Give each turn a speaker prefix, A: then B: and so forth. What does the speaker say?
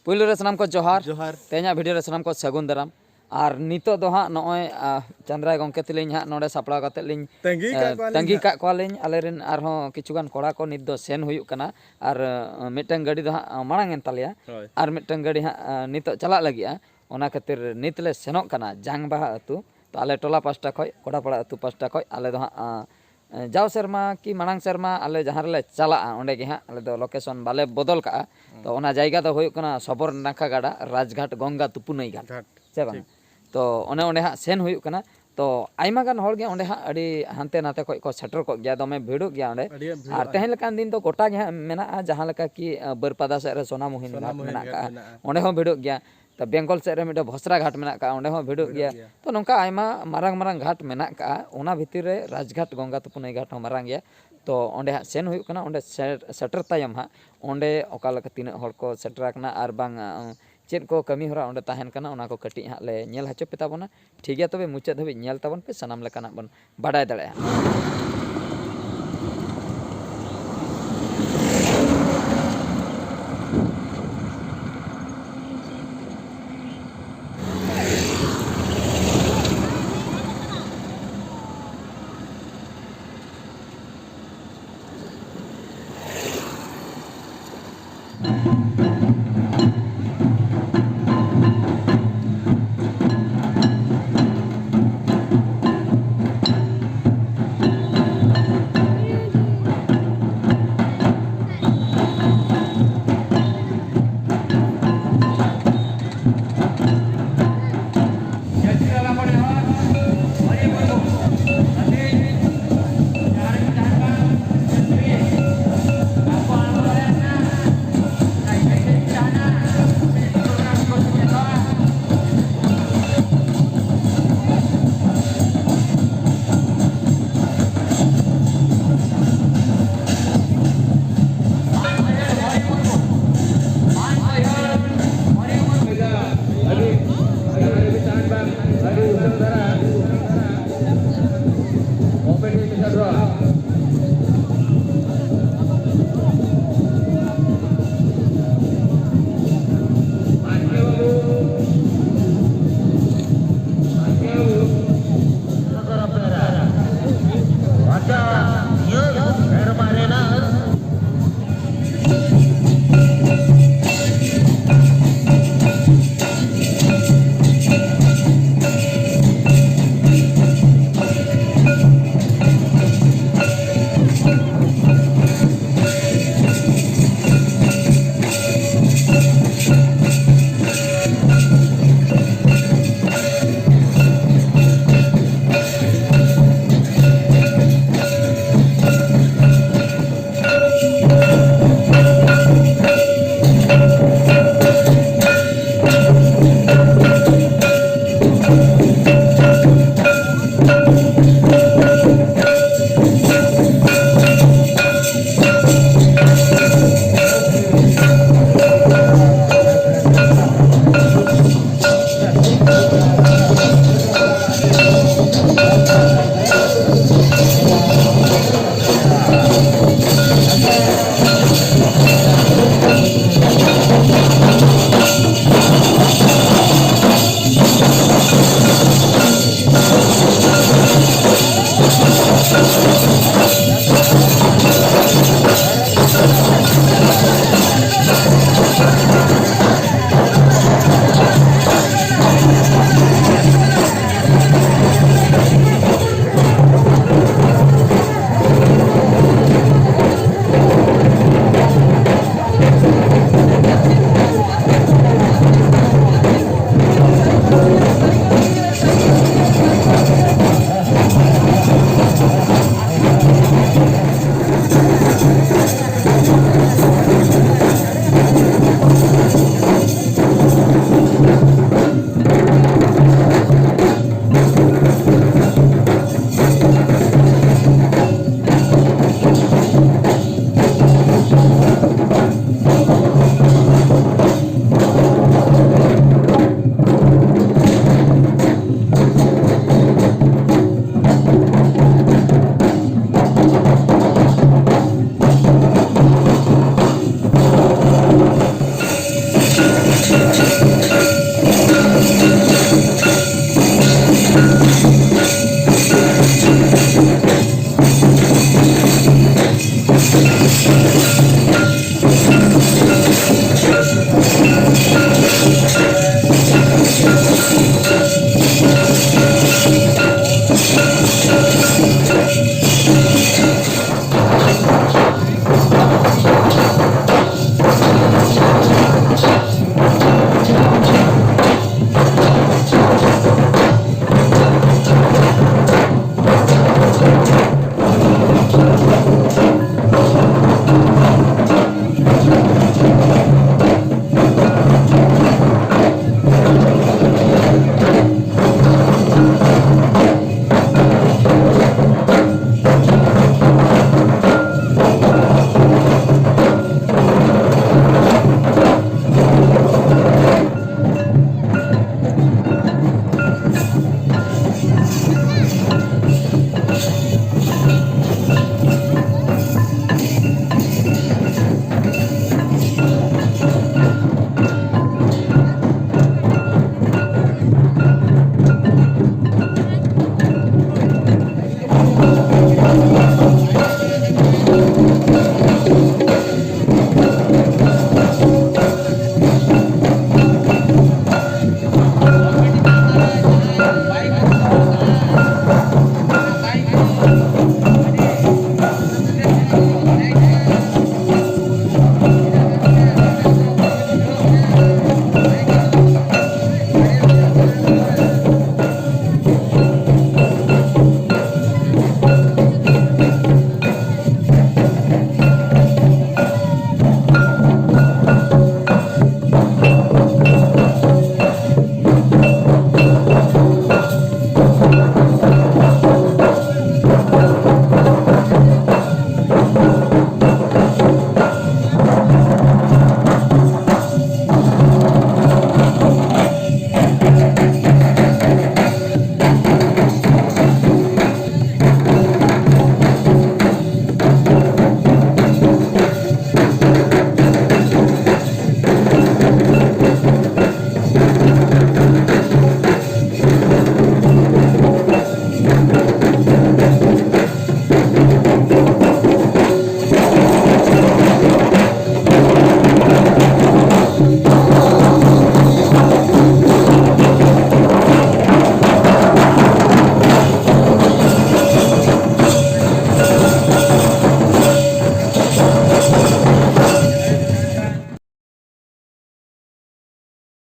A: पुइलो रे सनाम को जोहार
B: जोहार
A: तेना भिडियो रे सनाम को सगुन दाराम और नितो दो हाँ नॉय चंद्राय गंके तिलिंग हाँ नोडे सापड़ा कते लिंग तंगी का क्वालिंग आलेरिन आरहों किचुगान कोड़ा को नित दो सेन हुयुक कना और मिटन गाड़ी दो हाँ मांग एंतालिया और मिटन गाड़ी हाँ नितो चला लगिया ओना खातिर नितले सेनोक कना जांग बाहा अतु तो आले टोला पास्टा खय कोड़ा पड़ा अतु पास्टा खय आले दो हाँ जाओ शर्मा की मांग शर्मा आले जहाँ रे चला ओंडे गे हाँ आले दो लोकेशन बाले बदल का तो ओना जायगा दो हुयुक कना सबोर नाखा गाड़ा राजघाट गंगा तुपुनई घाट से बांग तो ओने ओंडे हाँ सेन हुयुक कना तो आयमा गान हॉल गे ओंडे हाँ अड़ी हानते नाते खय को सेटर को गया दमे भिड़ो गया ओंडे और तेहें लेकान दिन तो गोटा गे हाँ मेना जहाँ लेका की बरपादा से रे सोना मुहिन घाट मेना का ओंडे हो भिड़ो गया तो बेंगल से रे मिटे भोसरा घाट मेना का ओंडे हो भिड़ो गया तो नोंका आयमा मारंग मारंग घाट मेना का ओना भितिर रे राजघाट गंगा तुपुनई घाट हो मारंग गया तो ओंडे हाँ सेन हुयुक कना ओंडे सेटर तायम हाँ ओंडे ओका लेका तीना हॉल को सेटर कना आर बांग चेद को कमी हरा ओंडे ताहेन कना ओना को कटी हाँ ले नेल हचो पे ताबोना ठीक गया तबे मुचाद धबे नेल ताबोन पे सनाम लेकाना बन बाडाय दाड़ेया